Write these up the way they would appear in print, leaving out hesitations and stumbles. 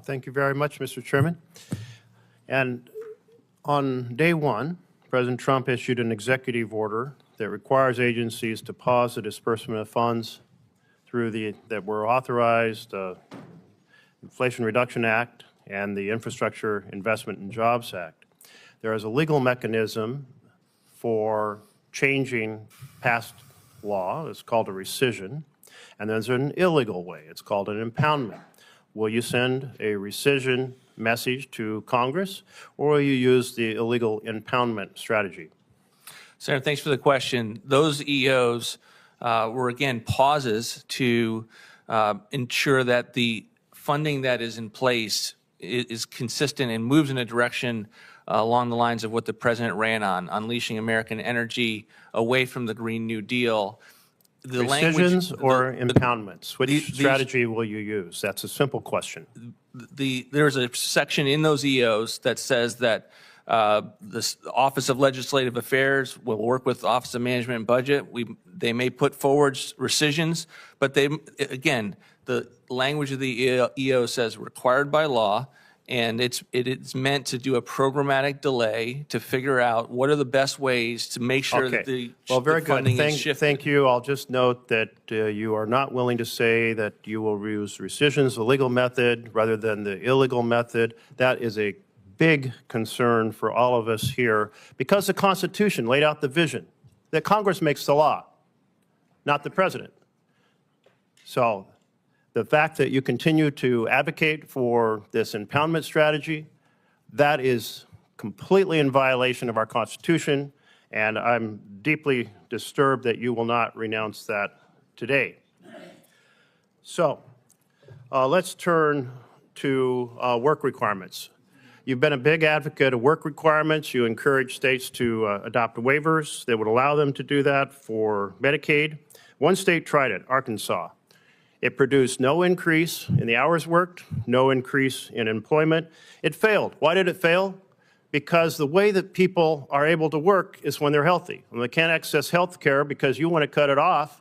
Thank you very much, Mr. Chairman. And on day one, President Trump issued an executive order that requires agencies to pause the disbursement of funds that were authorized, Inflation Reduction Act and the Infrastructure Investment and Jobs Act. There is a legal mechanism for changing past law. It's called a rescission. And there's an illegal way. It's called an impoundment. Will you send a rescission message to Congress, or will you use the illegal impoundment strategy? Senator, thanks for the question. Those EOs were, again, pauses to ensure that the funding that is in place is consistent and moves in a direction along the lines of what the president ran on, unleashing American energy away from the Green New Deal. The rescissions or impoundments? Which strategy will you use? That's a simple question. There's a section in those EOs that says that the Office of Legislative Affairs will work with the Office of Management and Budget. They may put forward rescissions, but again, the language of the EO says required by law, and it's meant to do a programmatic delay to figure out what are the best ways to make sure that the funding is shifted. Thank you. I'll just note that you are not willing to say that you will use rescissions, the legal method, rather than the illegal method. That is a big concern for all of us here, because the Constitution laid out the vision that Congress makes the law, not the president. So the fact that you continue to advocate for this impoundment strategy, that is completely in violation of our Constitution, and I'm deeply disturbed that you will not renounce that today. So let's turn to work requirements. You've been a big advocate of work requirements. You encourage states to adopt waivers that would allow them to do that for Medicaid. One state tried it, Arkansas. It produced no increase in the hours worked, no increase in employment. It failed. Why did it fail? Because the way that people are able to work is when they're healthy. When they can't access health care because you want to cut it off,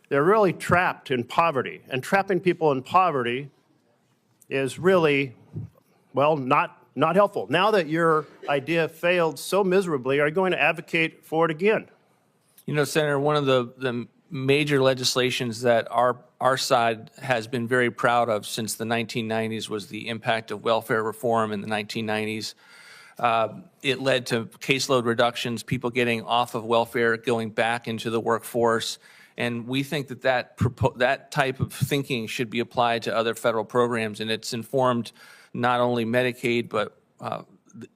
they're really trapped in poverty. And trapping people in poverty is really, well, not helpful. Now that your idea failed so miserably, are you going to advocate for it again? You know, Senator, one of the major legislations that our side has been very proud of since the 1990s was the impact of welfare reform in the 1990s. It led to caseload reductions, people getting off of welfare, going back into the workforce. And we think that type of thinking should be applied to other federal programs. And it's informed not only Medicaid, but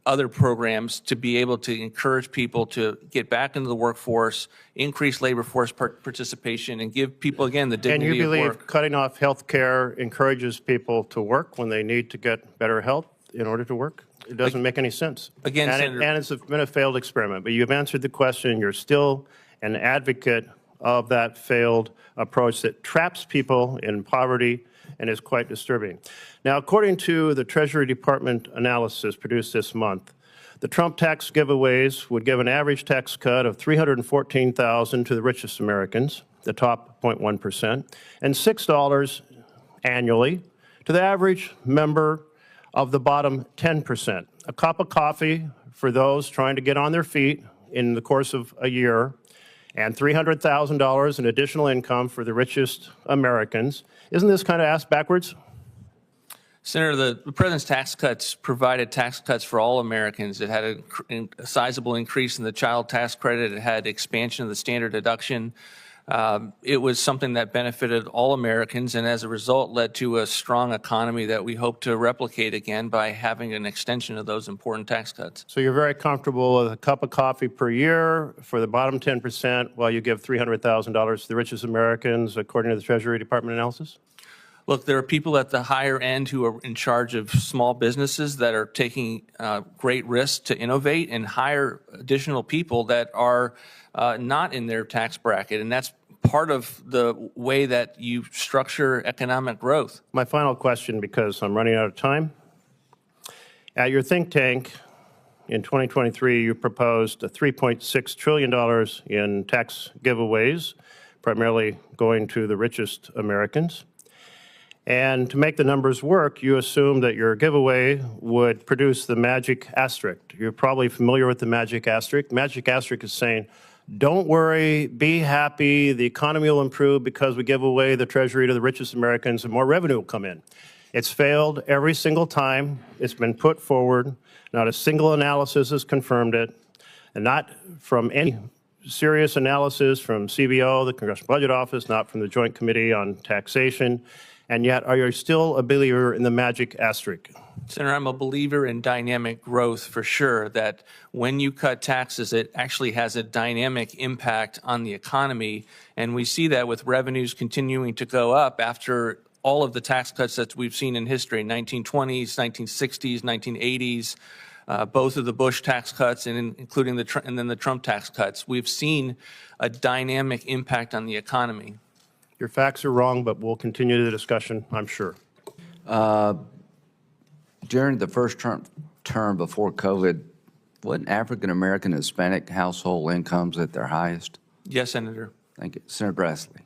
other programs to be able to encourage people to get back into the workforce, increase labor force participation, and give people, again, the dignity of work. And you believe cutting off health care encourages people to work when they need to get better health in order to work? It doesn't make any sense. Again, and it's been a failed experiment, but you've answered the question. You're still an advocate of that failed approach that traps people in poverty and is quite disturbing. Now, according to the Treasury Department analysis produced this month, the Trump tax giveaways would give an average tax cut of $314,000 to the richest Americans, the top 0.1%, and $6 annually to the average member of the bottom 10%. A cup of coffee for those trying to get on their feet in the course of a year, and $300,000 in additional income for the richest Americans. Isn't this kind of ass backwards? Senator, the president's tax cuts provided tax cuts for all Americans. It had a sizable increase in the child tax credit. It had expansion of the standard deduction. It was something that benefited all Americans, and as a result led to a strong economy that we hope to replicate again by having an extension of those important tax cuts. So you're very comfortable with a cup of coffee per year for the bottom 10% while you give $300,000 to the richest Americans, according to the Treasury Department analysis? Look, there are people at the higher end who are in charge of small businesses that are taking great risks to innovate and hire additional people that are not in their tax bracket, and that's part of the way that you structure economic growth. My final question, because I'm running out of time. At your think tank in 2023, you proposed $3.6 trillion in tax giveaways, primarily going to the richest Americans. And to make the numbers work, you assume that your giveaway would produce the magic asterisk. You're probably familiar with the magic asterisk. Magic asterisk is saying, don't worry, be happy, the economy will improve because we give away the treasury to the richest Americans and more revenue will come in. It's failed every single time. It's been put forward. Not a single analysis has confirmed it, and not from any serious analysis from CBO, the Congressional Budget Office, not from the Joint Committee on Taxation. And yet, are you still a believer in the magic asterisk? Senator, I'm a believer in dynamic growth for sure, that when you cut taxes, it actually has a dynamic impact on the economy. And we see that with revenues continuing to go up after all of the tax cuts that we've seen in history, 1920s, 1960s, 1980s, both of the Bush tax cuts and including and then the Trump tax cuts. We've seen a dynamic impact on the economy. Your facts are wrong, but we'll continue the discussion, I'm sure. During the first term before COVID, wasn't African-American Hispanic household incomes at their highest? Yes, Senator. Thank you. Senator Grassley.